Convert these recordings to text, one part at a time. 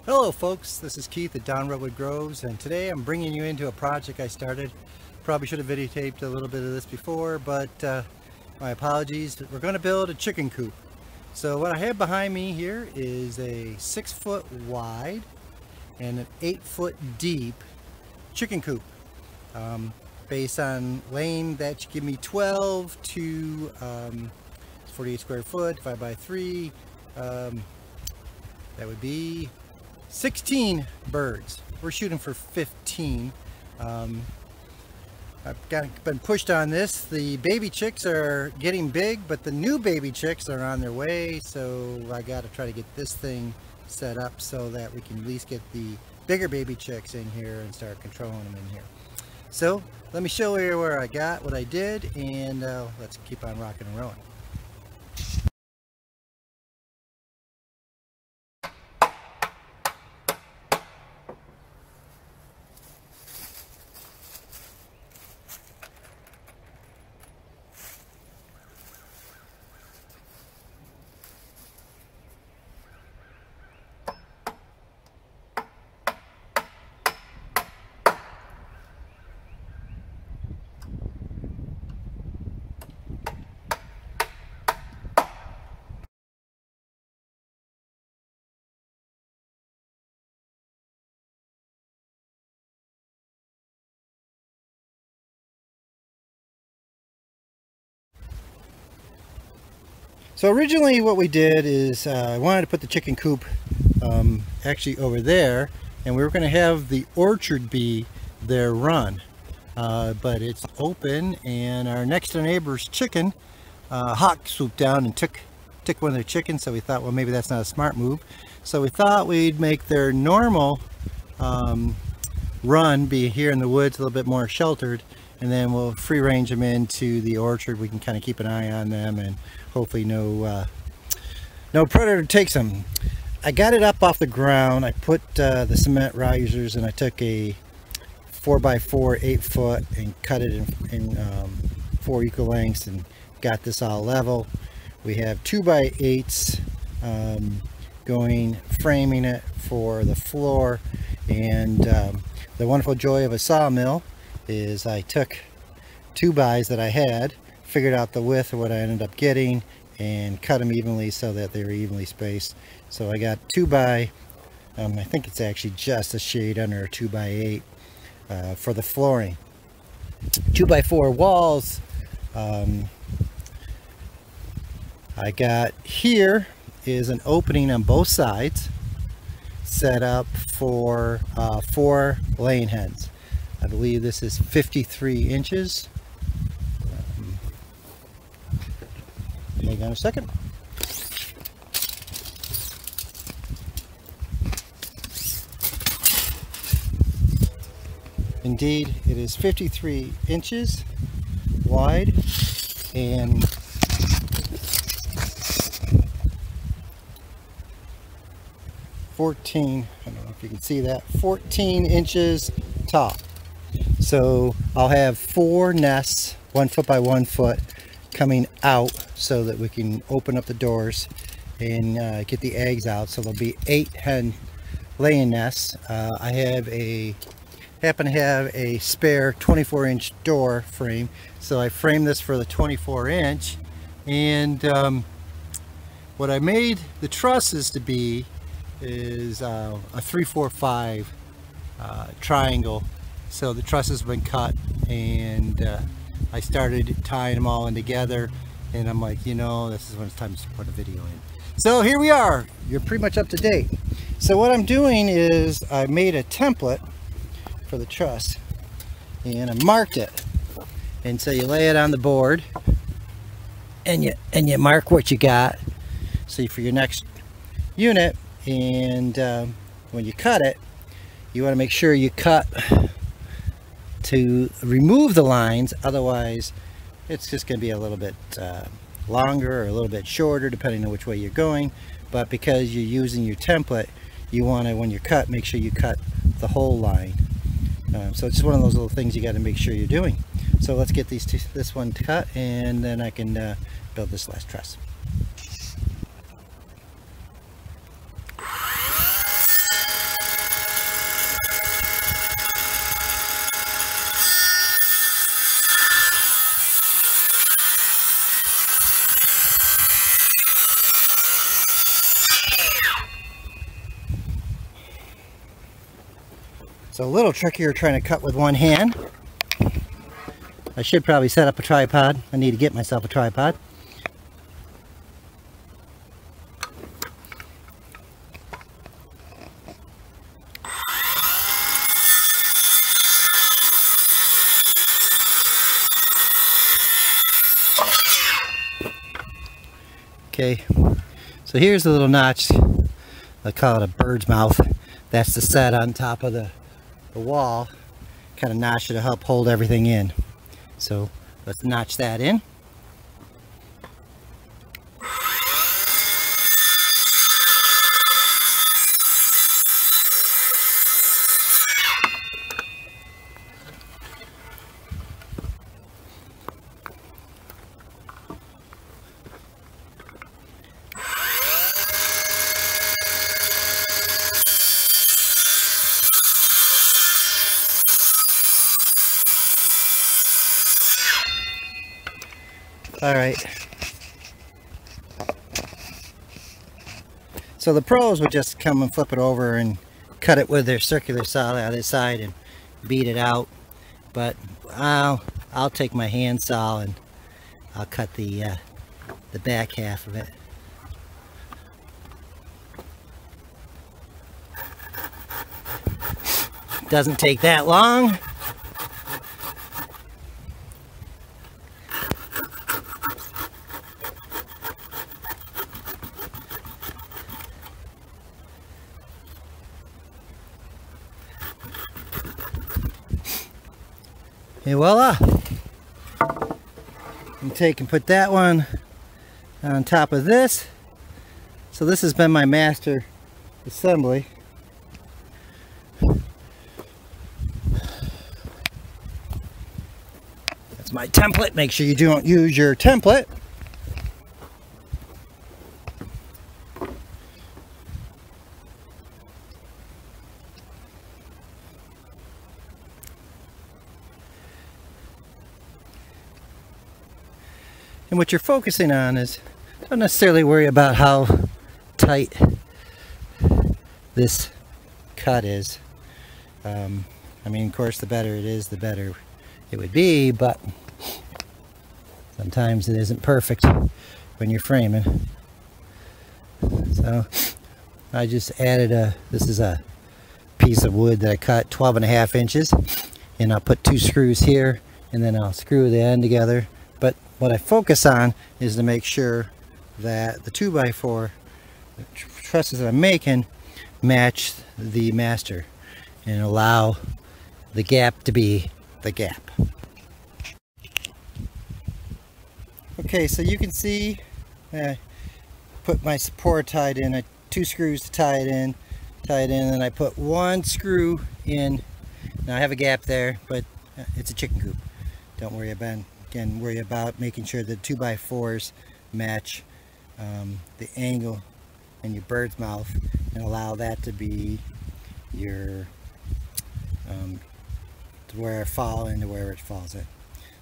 Hello folks, this is Keith at Down Redwood Groves, and today I'm bringing you into a project I started. Probably should have videotaped a little bit of this before, but my apologies. We're going to build a chicken coop. So what I have behind me here is a 6-foot wide and an 8-foot deep chicken coop. Based on lane, that should give me 12 to 48 square foot, 5 by 3. That would be 16 birds. We're shooting for 15. I've been pushed on this. The baby chicks are getting big, but the new baby chicks are on their way, so I got to try to get this thing set up so that we can at least get the bigger baby chicks in here and start controlling them in here. So let me show you where I got what I did, and let's keep on rocking and rolling. So originally what we did is I wanted to put the chicken coop actually over there, and we were going to have the orchard be their run, but it's open, and our next door neighbor's chicken hawk swooped down and took one of their chickens. So we thought, well, maybe that's not a smart move, so we thought we'd make their normal run be here in the woods, a little bit more sheltered, and then we'll free range them into the orchard. We can kind of keep an eye on them, and hopefully no predator takes them. I got it up off the ground. I put the cement risers, and I took a 4x4 8-foot and cut it in 4 equal lengths and got this all level. We have 2x8s framing it for the floor, and the wonderful joy of a sawmill is I took 2x that I had, figured out the width of what I ended up getting, and cut them evenly so that they were evenly spaced. So I got 2x, I think it's actually just a shade under a 2x8 for the flooring. 2x4 walls. I got here is an opening on both sides set up for 4 laying hens. I believe this is 53 inches. Hang on a second. Indeed, it is 53 inches wide and 14, I don't know if you can see that, 14 inches tall. So I'll have 4 nests, 1 foot by 1 foot, coming out so that we can open up the doors and get the eggs out. So there'll be 8 hen laying nests. I happen to have a spare 24-inch door frame, so I framed this for the 24-inch, and what I made the trusses to be is a 3-4-5 triangle. So the trusses have been cut, and I started tying them all in together, and I'm like, you know, this is when it's time to put a video in. So here we are. You're pretty much up to date. So what I'm doing is I made a template for the truss, and I marked it. And so you lay it on the board, and you mark what you got, so for your next unit. And when you cut it, you want to make sure you cut to remove the lines, otherwise it's just going to be a little bit longer or a little bit shorter depending on which way you're going. But because you're using your template, you want to, when you cut, make sure you cut the whole line. So it's just one of those little things you got to make sure you're doing. So let's get this one cut, and then I can build this last truss. It's a little trickier trying to cut with one hand. I should probably set up a tripod. I need to get myself a tripod. Okay, so here's the little notch. I call it a bird's mouth. That's the set on top of the wall. Kind of notch to help hold everything in. So let's notch that in. All right. So the pros would just come and flip it over and cut it with their circular saw on this side and beat it out. But I'll take my hand saw and I'll cut the back half of it. Doesn't take that long. And voila! You take and put that one on top of this. So this has been my master assembly. That's my template. Make sure you don't use your template. And what you're focusing on is, don't necessarily worry about how tight this cut is. I mean, of course, the better it is, the better it would be, but sometimes it isn't perfect when you're framing. So I just added this is a piece of wood that I cut 12.5 inches, and I'll put 2 screws here, and then I'll screw the end together. But what I focus on is to make sure that the 2x4 trusses that I'm making match the master and allow the gap to be the gap. Okay, so you can see I put my support tied in, 2 screws to tie it in, and I put 1 screw in. Now I have a gap there, but it's a chicken coop. Don't worry about it. Again, worry about making sure the 2x4s match the angle in your bird's mouth and allow that to be your to where it falls into where it falls in.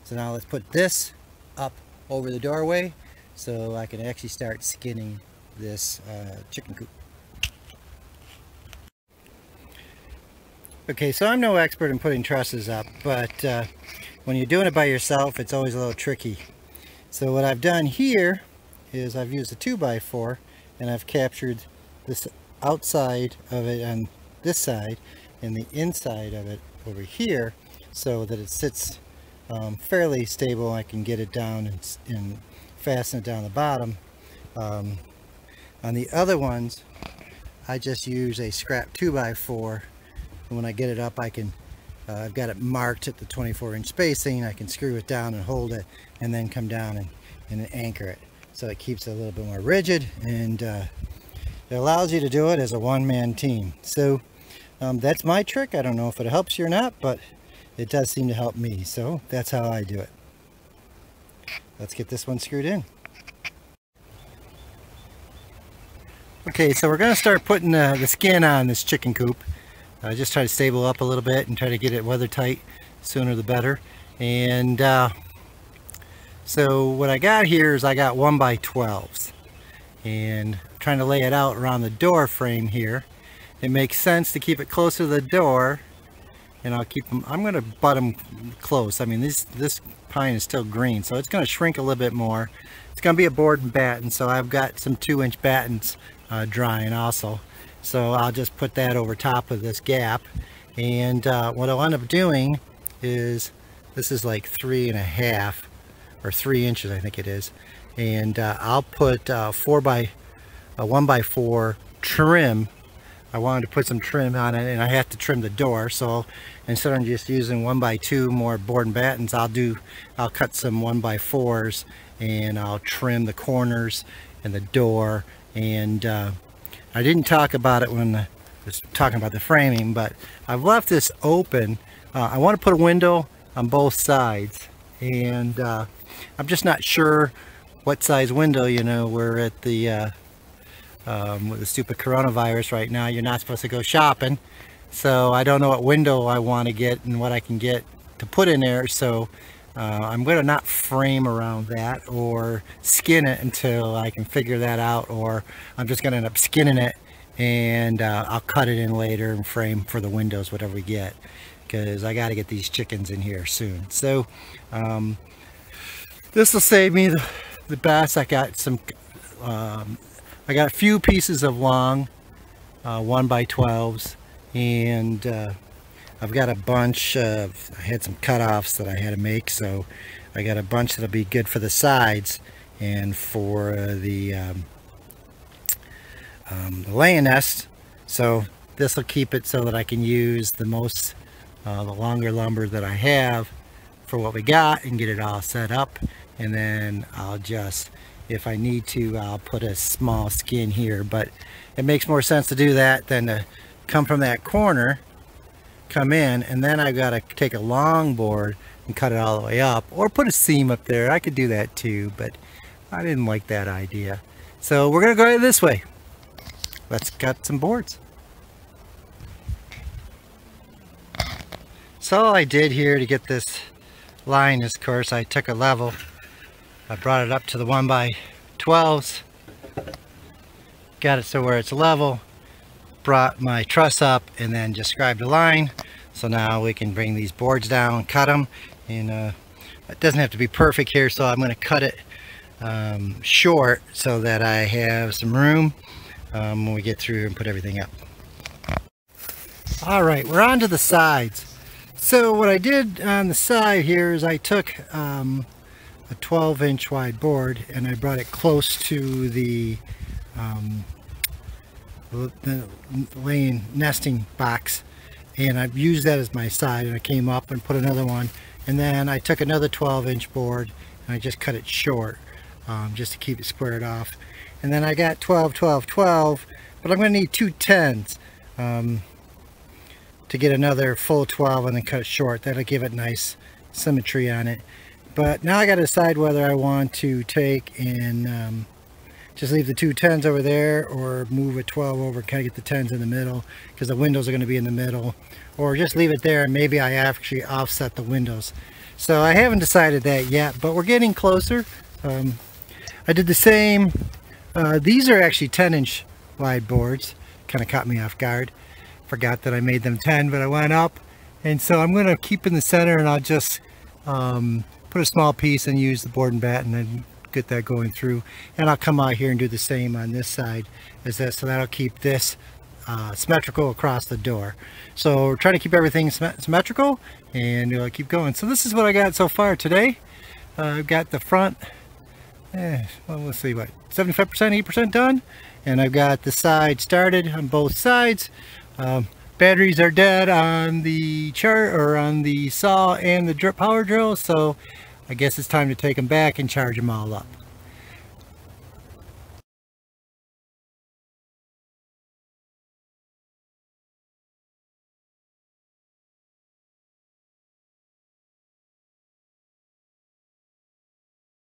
So now let's put this up over the doorway so I can actually start skinning this chicken coop. Okay, so I'm no expert in putting trusses up, but when you're doing it by yourself, it's always a little tricky. So what I've done here is I've used a 2x4 and I've captured this outside of it on this side and the inside of it over here so that it sits fairly stable. I can get it down and fasten it down the bottom. On the other ones, I just use a scrap 2x4. And when I get it up, I can I've got it marked at the 24-inch spacing. I can screw it down and hold it and then come down and anchor it, so it keeps it a little bit more rigid, and it allows you to do it as a one-man team. So that's my trick. I don't know if it helps you or not, but it does seem to help me, so that's how I do it. Let's get this one screwed in. Okay, so we're going to start putting the skin on this chicken coop. Just try to stable up a little bit and try to get it weather tight. Sooner the better. And so what I got here is I got 1x12s, and I'm trying to lay it out around the door frame here. It makes sense to keep it closer to the door and I'll keep them. I'm going to butt them close. I mean, this pine is still green, so it's going to shrink a little bit more. It's going to be a board and batten, so I've got some 2-inch battens drying also. So I'll just put that over top of this gap. And what I'll end up doing is, this is like 3.5 or 3 inches, I think it is. And I'll put 1x4 trim. I wanted to put some trim on it, and I have to trim the door, so instead of just using 1x2 more board and battens, I'll cut some 1x4s, and I'll trim the corners and the door. And I didn't talk about it when I was talking about the framing, but I've left this open. I want to put a window on both sides, and I'm just not sure what size window. You know, we're at the with the stupid coronavirus right now, you're not supposed to go shopping, so I don't know what window I want to get and what I can get to put in there. So I'm going to not frame around that or skin it until I can figure that out, or I'm just going to end up skinning it, and I'll cut it in later and frame for the windows, whatever we get, because I got to get these chickens in here soon. So this will save me the best. I got some I got a few pieces of long 1x12s, and I've got a bunch of, I had some cutoffs that I had to make, so I got a bunch that'll be good for the sides and for the laying nest. So this will keep it so that I can use the longer lumber that I have for what we got and get it all set up. And then I'll just, if I need to, I'll put a small skin here, but it makes more sense to do that than to come from that corner, come in, and then I've got to take a long board and cut it all the way up, or put a seam up there. I could do that too, but I didn't like that idea. So we're gonna go this way. Let's cut some boards. So all I did here to get this line is, of course, I took a level, I brought it up to the 1x12s, got it so where it's level, brought my truss up, and then just scribed a line. So now we can bring these boards down, cut them, and it doesn't have to be perfect here, so I'm going to cut it short so that I have some room when we get through and put everything up. Alright, we're on to the sides. So what I did on the side here is I took a 12-inch wide board, and I brought it close to the laying nesting box, and I've used that as my side, and I came up and put another one, and then I took another 12-inch board and I just cut it short just to keep it squared off. And then I got 12, 12, 12, but I'm going to need 2 10s to get another full 12 and then cut it short. That'll give it nice symmetry on it. But now I got to decide whether I want to take and just leave the 2 10s over there, or move a 12 over, kind of get the 10s in the middle, because the windows are going to be in the middle, or just leave it there and maybe I actually offset the windows. So I haven't decided that yet, but we're getting closer. I did the same. These are actually 10-inch wide boards. Kind of caught me off guard. Forgot that I made them 10, but I went up, and so I'm going to keep in the center, and I'll just put a small piece and use the board and batten and get that going through. And I'll come out here and do the same on this side as this, so that'll keep this symmetrical across the door. So we're trying to keep everything symmetrical, and we'll keep going. So this is what I got so far today. I've got the front, well, let's see, what, 75%, 80% done, and I've got the side started on both sides. Batteries are dead on the on the saw and the power drill, so I guess it's time to take them back and charge them all up.